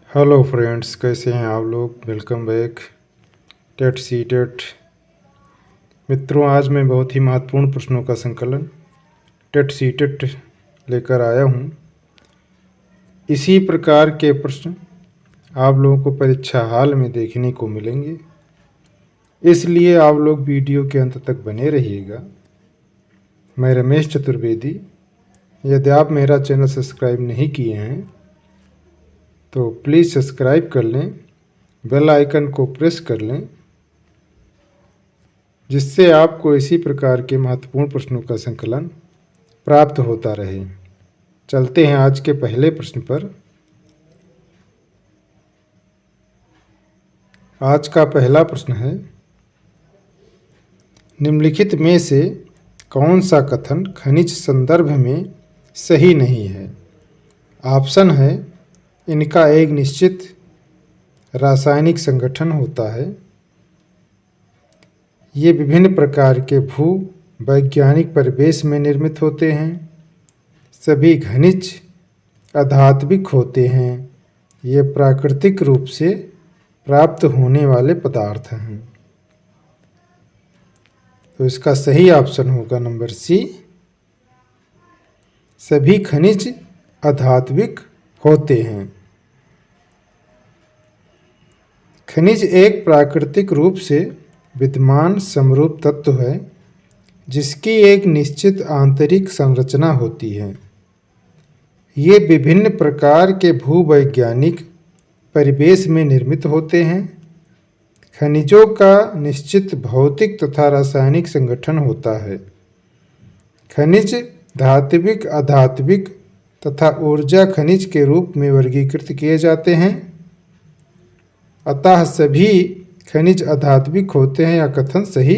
Hello friends, कैसे हैं आप लोग। Welcome back TET C TET. मित्रों, आज मैं बहुत ही महत्वपूर्ण प्रश्नों का संकलन टेट सी टेट लेकर आया हूं। इसी प्रकार के प्रश्न आप लोगों को परीक्षा हाल में देखने को मिलेंगे, इसलिए आप लोग वीडियो के अंत तक बने रहिएगा। मैं रमेश चतुर्वेदी। यदि आप मेरा चैनल सब्सक्राइब नहीं किए हैं तो प्लीज़ सब्सक्राइब कर लें, बेल आइकन को प्रेस कर लें, जिससे आपको इसी प्रकार के महत्वपूर्ण प्रश्नों का संकलन प्राप्त होता रहे। चलते हैं आज के पहले प्रश्न पर। आज का पहला प्रश्न है, निम्नलिखित में से कौन सा कथन खनिज संदर्भ में सही नहीं है। ऑप्शन है, इनका एक निश्चित रासायनिक संगठन होता है, ये विभिन्न प्रकार के भू वैज्ञानिक परिवेश में निर्मित होते हैं, सभी खनिज अधात्विक होते हैं, ये प्राकृतिक रूप से प्राप्त होने वाले पदार्थ हैं। तो इसका सही ऑप्शन होगा नंबर सी, सभी खनिज अधात्विक होते हैं। खनिज एक प्राकृतिक रूप से विद्यमान समरूप तत्व है, जिसकी एक निश्चित आंतरिक संरचना होती है। ये विभिन्न प्रकार के भूवैज्ञानिक परिवेश में निर्मित होते हैं। खनिजों का निश्चित भौतिक तथा रासायनिक संगठन होता है। खनिज धात्विक, अधात्विक तथा ऊर्जा खनिज के रूप में वर्गीकृत किए जाते हैं। अतः सभी खनिज अधात्विक होते हैं, यह कथन सही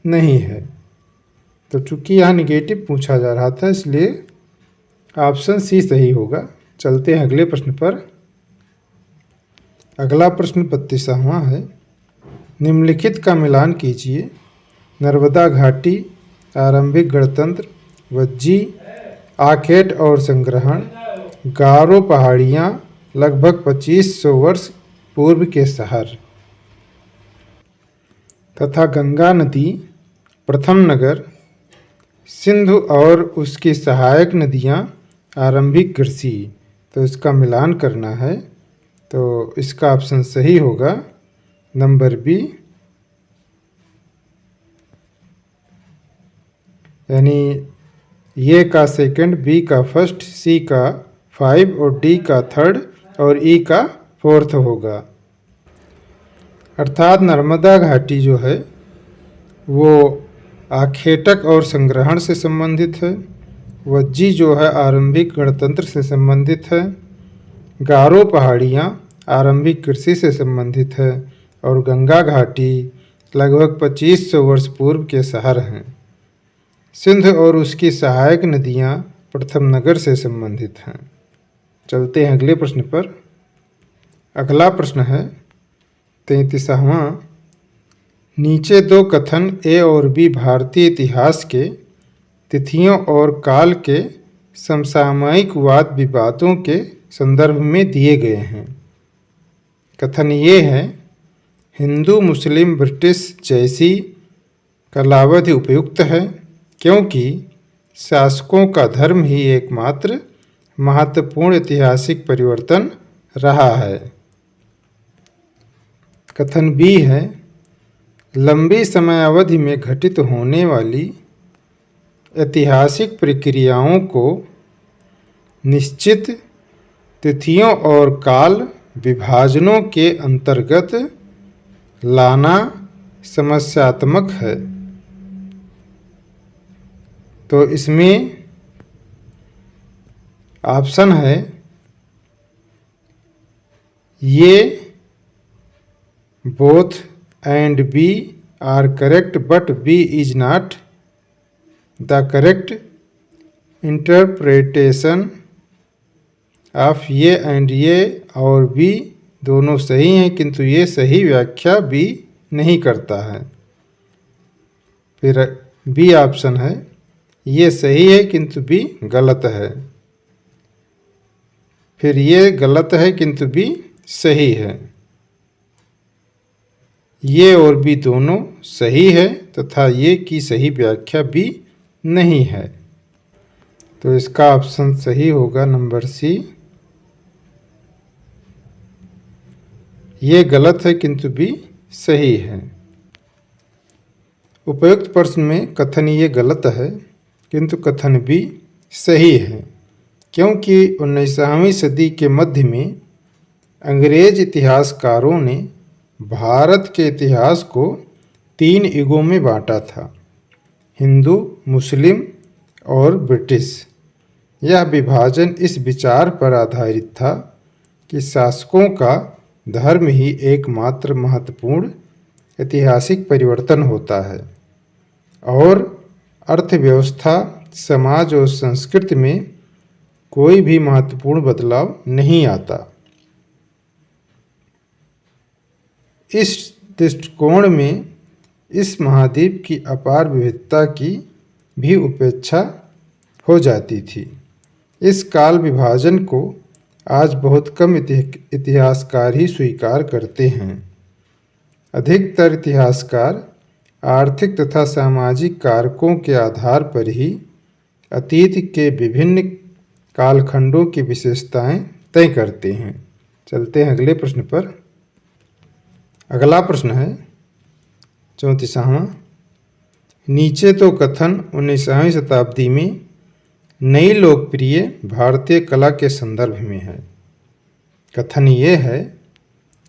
नहीं है। तो चूंकि यहाँ निगेटिव पूछा जा रहा था, इसलिए ऑप्शन सी सही होगा। चलते हैं अगले प्रश्न पर। अगला प्रश्न 32वां है, निम्नलिखित का मिलान कीजिए। नर्मदा घाटी, आरंभिक गणतंत्र, वज्जी, आखेट और संग्रहण, गारो पहाड़ियाँ, लगभग 2500 वर्ष पूर्व के शहर, तथा गंगा नदी, प्रथम नगर, सिंधु और उसकी सहायक नदियाँ, आरंभिक कृषि। तो इसका मिलान करना है, तो इसका ऑप्शन सही होगा नंबर बी, यानी ये का सेकंड, बी का फर्स्ट, सी का 5 और डी का थर्ड और ई का फोर्थ होगा। अर्थात नर्मदा घाटी जो है वो आखेटक और संग्रहण से संबंधित है, वज्जी जो है आरंभिक गणतंत्र से संबंधित है, गारो पहाड़ियाँ आरंभिक कृषि से संबंधित है और गंगा घाटी लगभग 2500 वर्ष पूर्व के शहर हैं। सिंध और उसकी सहायक नदियाँ प्रथम नगर से संबंधित हैं। चलते हैं अगले प्रश्न पर। अगला प्रश्न है 33वां, नीचे दो कथन ए और बी भारतीय इतिहास के तिथियों और काल के समसामयिक वाद विवादों के संदर्भ में दिए गए हैं। कथन ये है, हिंदू मुस्लिम ब्रिटिश जैसी कालावधि उपयुक्त है, क्योंकि शासकों का धर्म ही एकमात्र महत्वपूर्ण ऐतिहासिक परिवर्तन रहा है। कथन बी है, लंबी समयावधि में घटित होने वाली ऐतिहासिक प्रक्रियाओं को निश्चित तिथियों और काल विभाजनों के अंतर्गत लाना समस्यात्मक है। तो इसमें ऑप्शन है, ये both and B are correct, but B is not the correct interpretation of ये and ये और B दोनों सही हैं, किंतु ये सही व्याख्या B नहीं करता है। फिर बी ऑप्शन है, ये सही है किंतु बी गलत है। फिर ये गलत है किंतु बी सही है। ये और भी दोनों सही है तथा ये की सही व्याख्या भी नहीं है। तो इसका ऑप्शन सही होगा नंबर सी। ये गलत है किंतु भी सही है। उपयुक्त प्रश्न में कथन ये गलत है किंतु कथन भी सही है, क्योंकि 19वीं सदी के मध्य में अंग्रेज इतिहासकारों ने भारत के इतिहास को 3 युगों में बांटा था, हिंदू, मुस्लिम और ब्रिटिश। यह विभाजन इस विचार पर आधारित था कि शासकों का धर्म ही एकमात्र महत्वपूर्ण ऐतिहासिक परिवर्तन होता है और अर्थव्यवस्था, समाज और संस्कृति में कोई भी महत्वपूर्ण बदलाव नहीं आता। इस दृष्टिकोण में इस महाद्वीप की अपार विविधता की भी उपेक्षा हो जाती थी। इस काल विभाजन को आज बहुत कम इतिहासकार ही स्वीकार करते हैं। अधिकतर इतिहासकार आर्थिक तथा सामाजिक कारकों के आधार पर ही अतीत के विभिन्न कालखंडों की विशेषताएं तय करते हैं। चलते हैं अगले प्रश्न पर। अगला प्रश्न है 34वां। नीचे तो कथन 19वीं शताब्दी में नई लोकप्रिय भारतीय कला के संदर्भ में है। कथन ये है,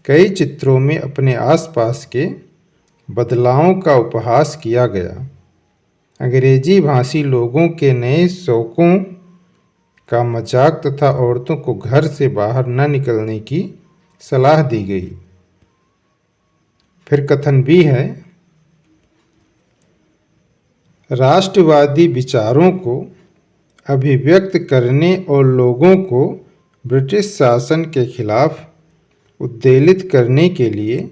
कई चित्रों में अपने आसपास के बदलावों का उपहास किया गया। अंग्रेजी भाषी लोगों के नए शौकों का मजाक तथा औरतों को घर से बाहर न निकलने की सलाह दी गई। फिर कथन भी है, राष्ट्रवादी विचारों को अभिव्यक्त करने और लोगों को ब्रिटिश शासन के खिलाफ उद्वेलित करने के लिए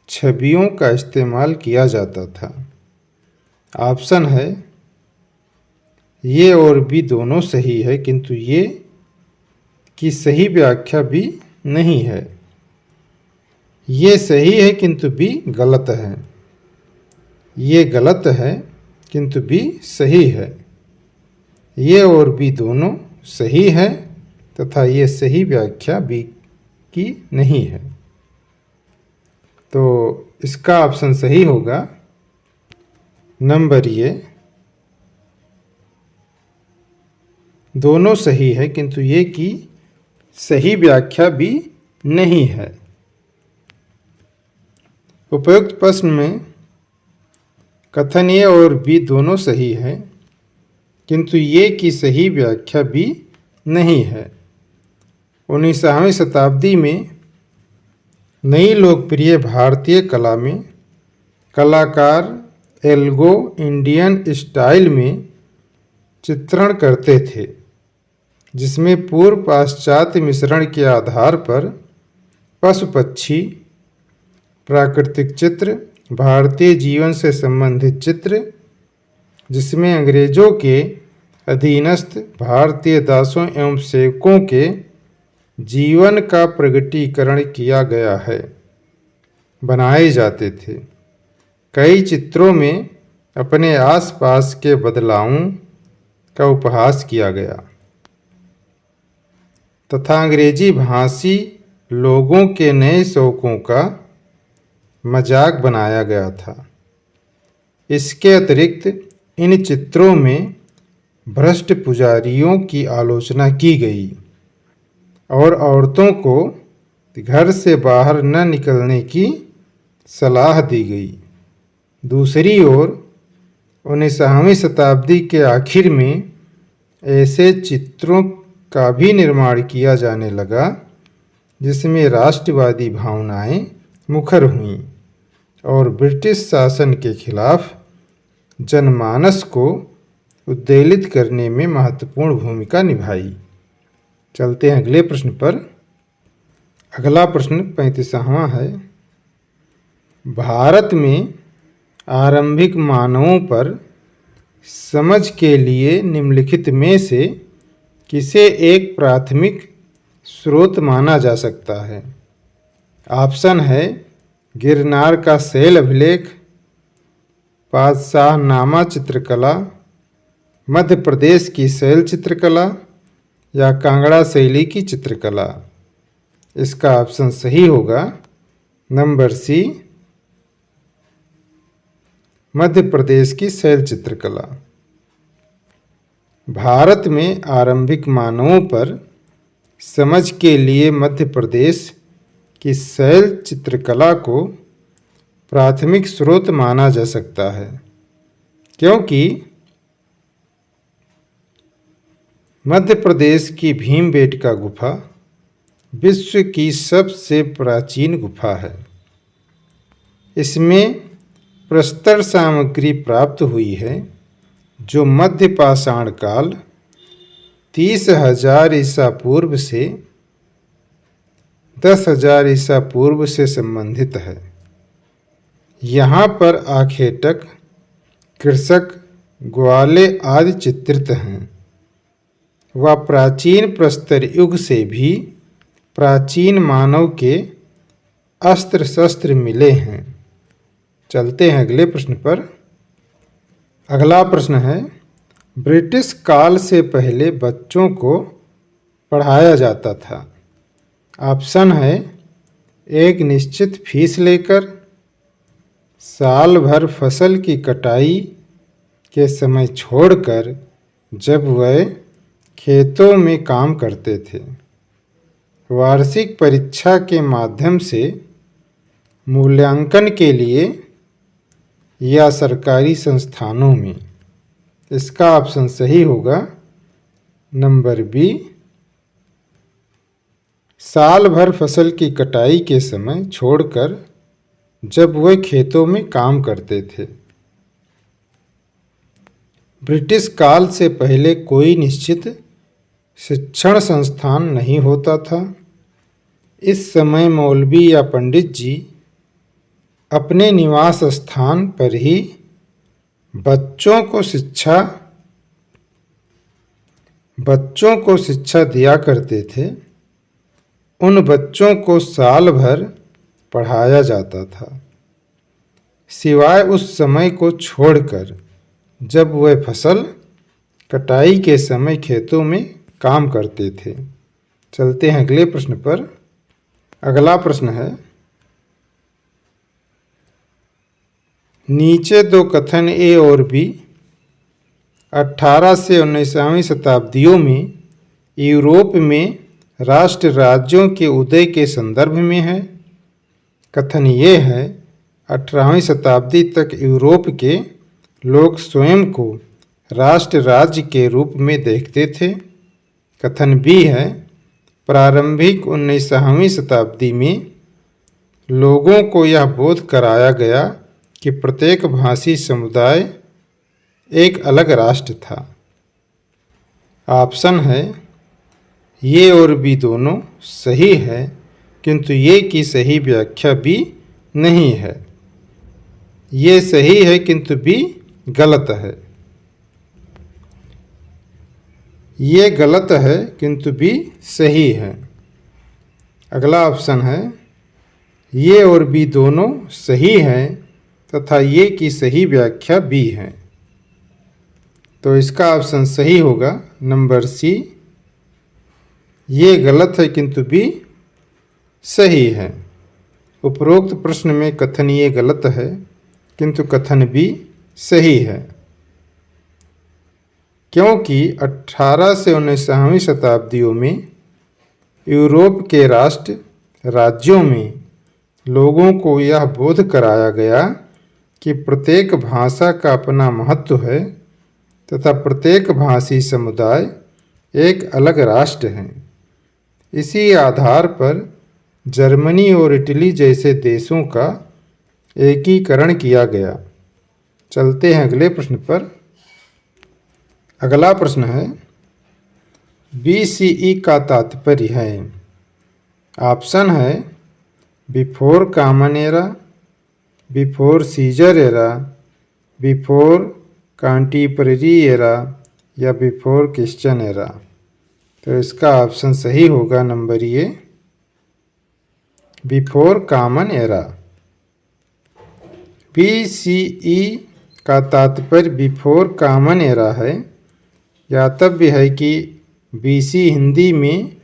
छवियों का इस्तेमाल किया जाता था। ऑप्शन है ये और भी दोनों सही है किंतु ये की सही व्याख्या भी नहीं है। ये सही है किंतु भी गलत है। ये गलत है किंतु भी सही है। ये और भी दोनों सही है तथा ये सही व्याख्या भी की नहीं है। तो इसका ऑप्शन सही होगा नंबर ये, दोनों सही है किंतु ये की सही व्याख्या भी नहीं है। उपयुक्त प्रश्न में कथन ये और भी दोनों सही है किंतु ये की सही व्याख्या भी नहीं है। 19वीं शताब्दी में नई लोकप्रिय भारतीय कला में कलाकार एल्गो इंडियन स्टाइल में चित्रण करते थे, जिसमें पूर्व पाश्चात्य मिश्रण के आधार पर पशु पक्षी, प्राकृतिक चित्र, भारतीय जीवन से संबंधित चित्र, जिसमें अंग्रेजों के अधीनस्थ भारतीय दासों एवं सेवकों के जीवन का प्रगटीकरण किया गया है, बनाए जाते थे। कई चित्रों में अपने आसपास के बदलावों का उपहास किया गया तथा अंग्रेजी भाषी लोगों के नए शौकों का मजाक बनाया गया था। इसके अतिरिक्त इन चित्रों में भ्रष्ट पुजारियों की आलोचना की गई और औरतों को घर से बाहर न निकलने की सलाह दी गई। दूसरी ओर 19वीं शताब्दी के आखिर में ऐसे चित्रों का भी निर्माण किया जाने लगा जिसमें राष्ट्रवादी भावनाएं मुखर हुईं और ब्रिटिश शासन के खिलाफ जनमानस को उद्वेलित करने में महत्वपूर्ण भूमिका निभाई। चलते हैं अगले प्रश्न पर। अगला प्रश्न 35वां है। भारत में आरंभिक मानवों पर समझ के लिए निम्नलिखित में से किसे एक प्राथमिक स्रोत माना जा सकता है। ऑप्शन है गिरनार का शैल अभिलेख, पातशाहनामा चित्रकला, मध्य प्रदेश की शैल चित्रकला या कांगड़ा शैली की चित्रकला। इसका ऑप्शन सही होगा नंबर सी, मध्य प्रदेश की शैल चित्रकला। भारत में आरंभिक मानवों पर समझ के लिए मध्य प्रदेश की शैल चित्रकला को प्राथमिक स्रोत माना जा सकता है, क्योंकि मध्य प्रदेश की भीमबेटका गुफा विश्व की सबसे प्राचीन गुफा है। इसमें प्रस्तर सामग्री प्राप्त हुई है जो मध्य पाषाण काल 30,000 ईसा पूर्व से 10,000 ईसा पूर्व से संबंधित है। यहाँ पर आखेटक, कृषक, ग्वाले आदि चित्रित हैं। वह प्राचीन प्रस्तर युग से भी प्राचीन मानव के अस्त्र शस्त्र मिले हैं। चलते हैं अगले प्रश्न पर। अगला प्रश्न है, ब्रिटिश काल से पहले बच्चों को पढ़ाया जाता था। ऑप्शन है एक निश्चित फीस लेकर, साल भर फसल की कटाई के समय छोड़कर जब वह खेतों में काम करते थे, वार्षिक परीक्षा के माध्यम से मूल्यांकन के लिए या सरकारी संस्थानों में। इसका ऑप्शन सही होगा नंबर बी, साल भर फसल की कटाई के समय छोड़कर जब वे खेतों में काम करते थे। ब्रिटिश काल से पहले कोई निश्चित शिक्षण संस्थान नहीं होता था। इस समय मौलवी या पंडित जी अपने निवास स्थान पर ही बच्चों को शिक्षा दिया करते थे। उन बच्चों को साल भर पढ़ाया जाता था, सिवाय उस समय को छोड़कर जब वह फसल कटाई के समय खेतों में काम करते थे। चलते हैं अगले प्रश्न पर। अगला प्रश्न है, नीचे दो कथन ए और बी 18 से 19वीं शताब्दियों में यूरोप में राष्ट्र राज्यों के उदय के संदर्भ में है। कथन ये है, 18वीं शताब्दी तक यूरोप के लोग स्वयं को राष्ट्र राज्य के रूप में देखते थे। कथन बी है, प्रारंभिक 19वीं शताब्दी में लोगों को यह बोध कराया गया कि प्रत्येक भाषी समुदाय एक अलग राष्ट्र था। ऑप्शन है ये और बी दोनों सही है, किंतु ये की सही व्याख्या बी नहीं है। ये सही है किंतु बी गलत है। ये गलत है किंतु बी सही है। अगला ऑप्शन है, ये और बी दोनों सही हैं तथा ये की सही व्याख्या बी है। तो इसका ऑप्शन सही होगा नंबर सी, ये गलत है किंतु बी सही है। उपरोक्त प्रश्न में कथन ये गलत है किंतु कथन बी सही है, क्योंकि 18 से 19वीं शताब्दियों में यूरोप के राष्ट्र राज्यों में लोगों को यह बोध कराया गया कि प्रत्येक भाषा का अपना महत्व है तथा प्रत्येक भाषी समुदाय एक अलग राष्ट्र है। इसी आधार पर जर्मनी और इटली जैसे देशों का एकीकरण किया गया। चलते हैं अगले प्रश्न पर। अगला प्रश्न है, BCE का तात्पर्य है। ऑप्शन है before common era, before Caesar era, before contemporary era या बिफोर क्रिश्चियन एरा। तो इसका ऑप्शन सही होगा number A, before common era. BCE का तात्पर्य बिफोर कॉमन एरा है। ज्ञातव्य है कि BC हिंदी में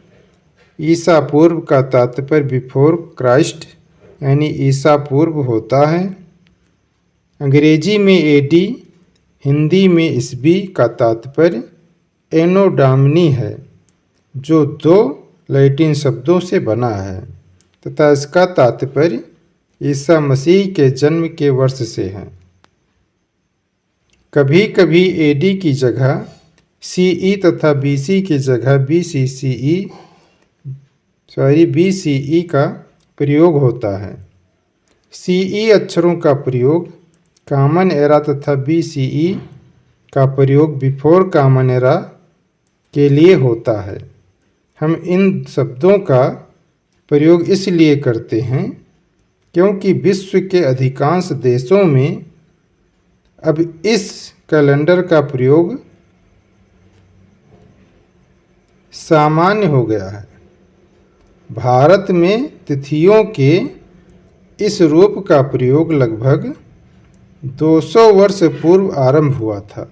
ईसा पूर्व का तात्पर्य बिफोर क्राइस्ट यानी ईसा पूर्व होता है। अंग्रेजी में AD, हिंदी में ईस्वी का तात्पर्य एनो डोमिनी है, जो 2 लैटिन शब्दों से बना है तथा इसका तात्पर्य ईसा मसीह के जन्म के वर्ष से है। कभी कभी AD की जगह CE तथा BC की जगह BCE का प्रयोग होता है। CE अक्षरों का प्रयोग कॉमन एरा तथा BCE का प्रयोग बिफोर कॉमन एरा के लिए होता है। हम इन शब्दों का प्रयोग इसलिए करते हैं क्योंकि विश्व के अधिकांश देशों में अब इस कैलेंडर का प्रयोग सामान्य हो गया है। भारत में तिथियों के इस रूप का प्रयोग लगभग 200 वर्ष पूर्व आरंभ हुआ था।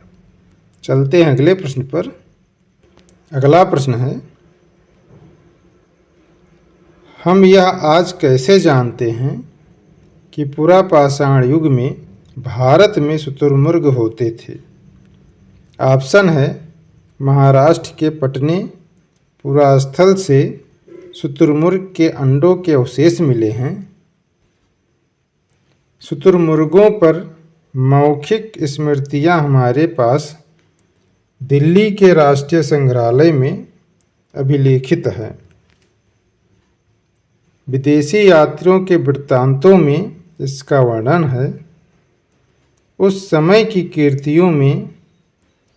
चलते हैं अगले प्रश्न पर। अगला प्रश्न है, हम यह आज कैसे जानते हैं कि पुरापाषाण युग में भारत में शुतुरमुर्ग होते थे? ऑप्शन है, महाराष्ट्र के पटने पुरास्थल से शुतुरमुर्ग के अंडों के अवशेष मिले हैं। शुतुरमुर्गों पर मौखिक स्मृतियां हमारे पास दिल्ली के राष्ट्रीय संग्रहालय में अभिलेखित है। विदेशी यात्रियों के वृत्तांतों में इसका वर्णन है। उस समय की कीर्तियों में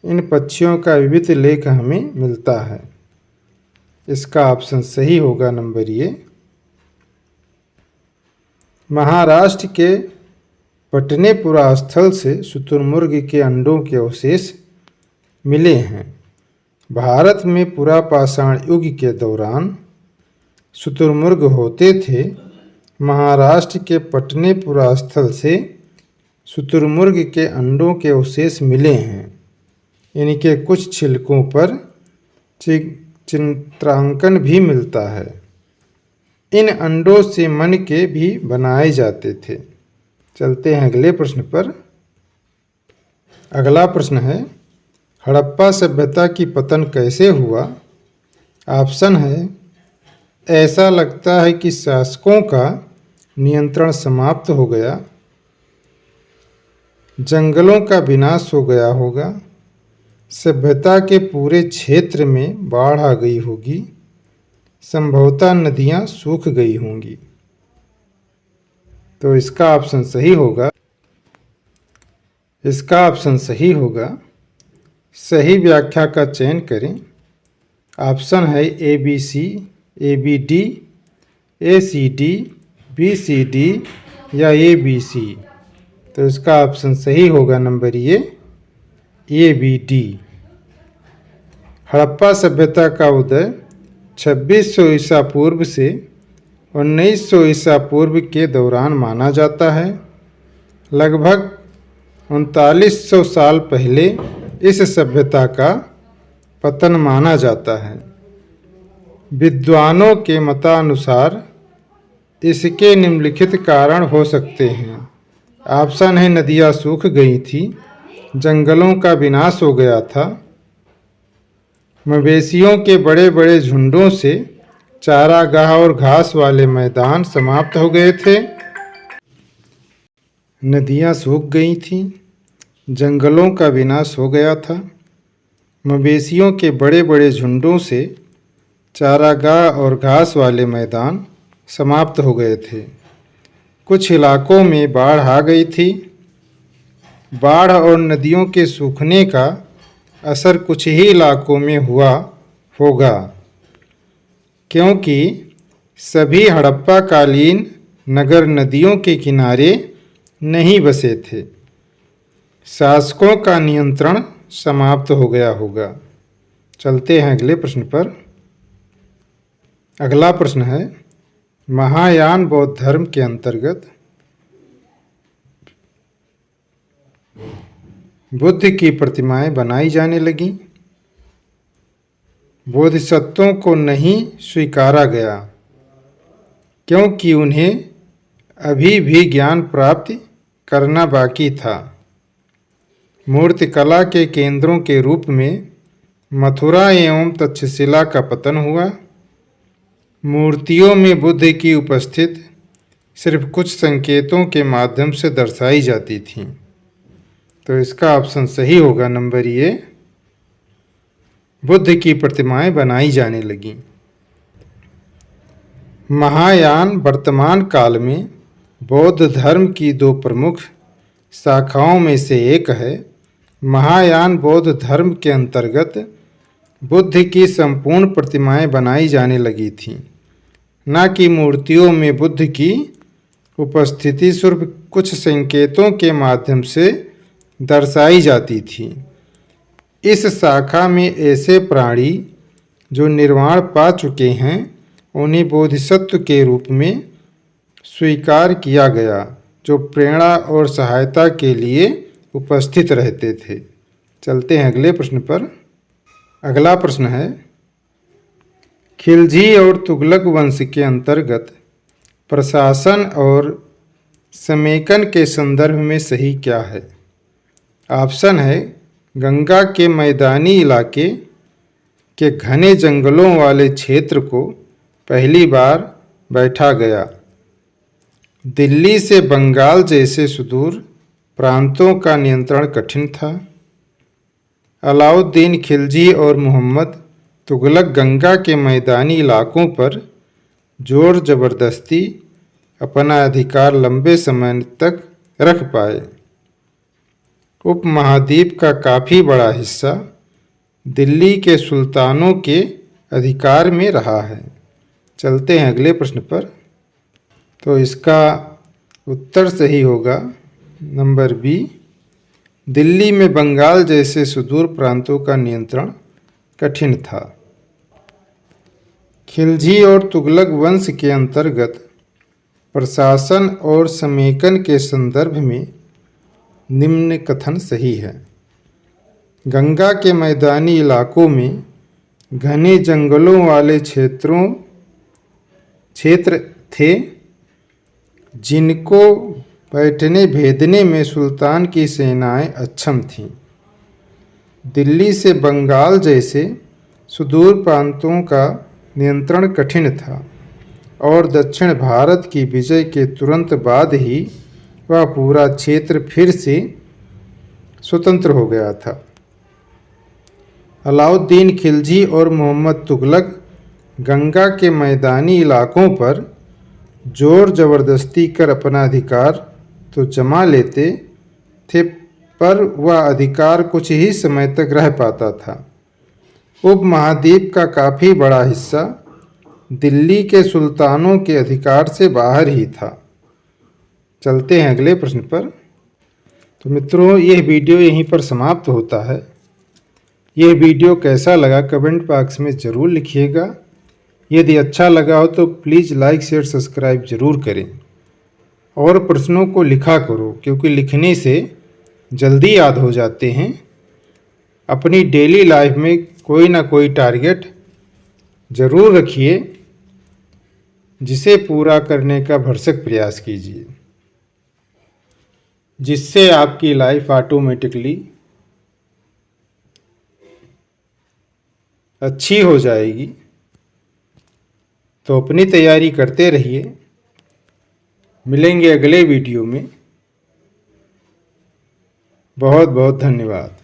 इन पक्षियों का विविध लेख हमें मिलता है। इसका ऑप्शन सही होगा नंबर ए। महाराष्ट्र के पटने पुरास्थल से शुतुरमुर्ग के अंडों के अवशेष मिले हैं। भारत में पुरापाषाण युग के दौरान शुतुरमुर्ग होते थे। महाराष्ट्र के पटने पुरास्थल से शुतुरमुर्ग के अंडों के अवशेष मिले हैं। इनके कुछ छिलकों पर चित्रांकन भी मिलता है। इन अंडों से मन के भी बनाए जाते थे। चलते हैं अगले प्रश्न पर। अगला प्रश्न है, हड़प्पा सभ्यता की पतन कैसे हुआ? ऑप्शन है, ऐसा लगता है कि शासकों का नियंत्रण समाप्त हो गया, जंगलों का विनाश हो गया होगा, सभ्यता के पूरे क्षेत्र में बाढ़ आ गई होगी, संभवतः नदियां सूख गई होंगी। तो इसका ऑप्शन सही होगा। इसका ऑप्शन सही होगा। सही व्याख्या का चयन करें। ऑप्शन है ABC, ABD, ACD, BCD या ABC। तो इसका ऑप्शन सही होगा नंबर ए, ABD। हड़प्पा सभ्यता का उदय 2600 ईसा पूर्व से 1900 ईसा पूर्व के दौरान माना जाता है। लगभग 3900 साल पहले इस सभ्यता का पतन माना जाता है। विद्वानों के मतानुसार इसके निम्नलिखित कारण हो सकते हैं। ऑप्शन है, नदियाँ सूख गई थी, जंगलों का विनाश हो गया था, मवेशियों के बड़े बड़े झुंडों से चारागाह और घास वाले मैदान समाप्त हो गए थे, नदियाँ सूख गई थीं, जंगलों का विनाश हो गया था, मवेशियों के बड़े बड़े झुंडों से चारागाह और घास वाले मैदान समाप्त हो गए थे। कुछ इलाकों में बाढ़ आ गई थी। बाढ़ और नदियों के सूखने का असर कुछ ही इलाकों में हुआ होगा, क्योंकि सभी हड़प्पा कालीन नगर नदियों के किनारे नहीं बसे थे। शासकों का नियंत्रण समाप्त हो गया होगा। चलते हैं अगले प्रश्न पर। अगला प्रश्न है, महायान बौद्ध धर्म के अंतर्गत बुद्ध की प्रतिमाएं बनाई जाने लगीं। बोधिसत्वों को नहीं स्वीकारा गया क्योंकि उन्हें अभी भी ज्ञान प्राप्त करना बाकी था। मूर्तिकला के केंद्रों के रूप में मथुरा एवं तक्षशिला का पतन हुआ। मूर्तियों में बुद्ध की उपस्थिति सिर्फ कुछ संकेतों के माध्यम से दर्शाई जाती थी। तो इसका ऑप्शन सही होगा नंबर ए, बुद्ध की प्रतिमाएं बनाई जाने लगीं। महायान वर्तमान काल में बौद्ध धर्म की दो प्रमुख शाखाओं में से एक है। महायान बौद्ध धर्म के अंतर्गत बुद्ध की संपूर्ण प्रतिमाएं बनाई जाने लगी थीं, न कि मूर्तियों में बुद्ध की उपस्थिति सिर्फ कुछ संकेतों के माध्यम से दर्शाई जाती थी। इस शाखा में ऐसे प्राणी जो निर्वाण पा चुके हैं उन्हें बोधिसत्व के रूप में स्वीकार किया गया, जो प्रेरणा और सहायता के लिए उपस्थित रहते थे। चलते हैं अगले प्रश्न पर। अगला प्रश्न है, खिलजी और तुगलक वंश के अंतर्गत प्रशासन और समेकन के संदर्भ में सही क्या है? ऑप्शन है, गंगा के मैदानी इलाके के घने जंगलों वाले क्षेत्र को पहली बार बैठा गया। दिल्ली से बंगाल जैसे सुदूर प्रांतों का नियंत्रण कठिन था। अलाउद्दीन खिलजी और मोहम्मद तुगलक गंगा के मैदानी इलाकों पर जोर जबरदस्ती अपना अधिकार लंबे समय तक रख पाए। उपमहाद्वीप का काफ़ी बड़ा हिस्सा दिल्ली के सुल्तानों के अधिकार में रहा है। चलते हैं अगले प्रश्न पर। तो इसका उत्तर सही होगा नंबर बी, दिल्ली में बंगाल जैसे सुदूर प्रांतों का नियंत्रण कठिन था। खिलजी और तुगलक वंश के अंतर्गत प्रशासन और समेकन के संदर्भ में निम्न कथन सही है। गंगा के मैदानी इलाकों में घने जंगलों वाले क्षेत्र थे, जिनको बैठने भेदने में सुल्तान की सेनाएं अक्षम थीं। दिल्ली से बंगाल जैसे सुदूर प्रांतों का नियंत्रण कठिन था और दक्षिण भारत की विजय के तुरंत बाद ही वह पूरा क्षेत्र फिर से स्वतंत्र हो गया था। अलाउद्दीन खिलजी और मोहम्मद तुगलक गंगा के मैदानी इलाकों पर जोर जबरदस्ती कर अपना अधिकार तो जमा लेते थे, पर वह अधिकार कुछ ही समय तक रह पाता था। उपमहाद्वीप का काफ़ी बड़ा हिस्सा दिल्ली के सुल्तानों के अधिकार से बाहर ही था। चलते हैं अगले प्रश्न पर। तो मित्रों, यह वीडियो यहीं पर समाप्त होता है। यह वीडियो कैसा लगा कमेंट बॉक्स में ज़रूर लिखिएगा। यदि अच्छा लगा हो तो प्लीज़ लाइक शेयर सब्सक्राइब ज़रूर करें और प्रश्नों को लिखा करो, क्योंकि लिखने से जल्दी याद हो जाते हैं। अपनी डेली लाइफ में कोई ना कोई टारगेट ज़रूर रखिए, जिसे पूरा करने का भरसक प्रयास कीजिए, जिससे आपकी लाइफ ऑटोमेटिकली अच्छी हो जाएगी। तो अपनी तैयारी करते रहिए। मिलेंगे अगले वीडियो में। बहुत बहुत धन्यवाद।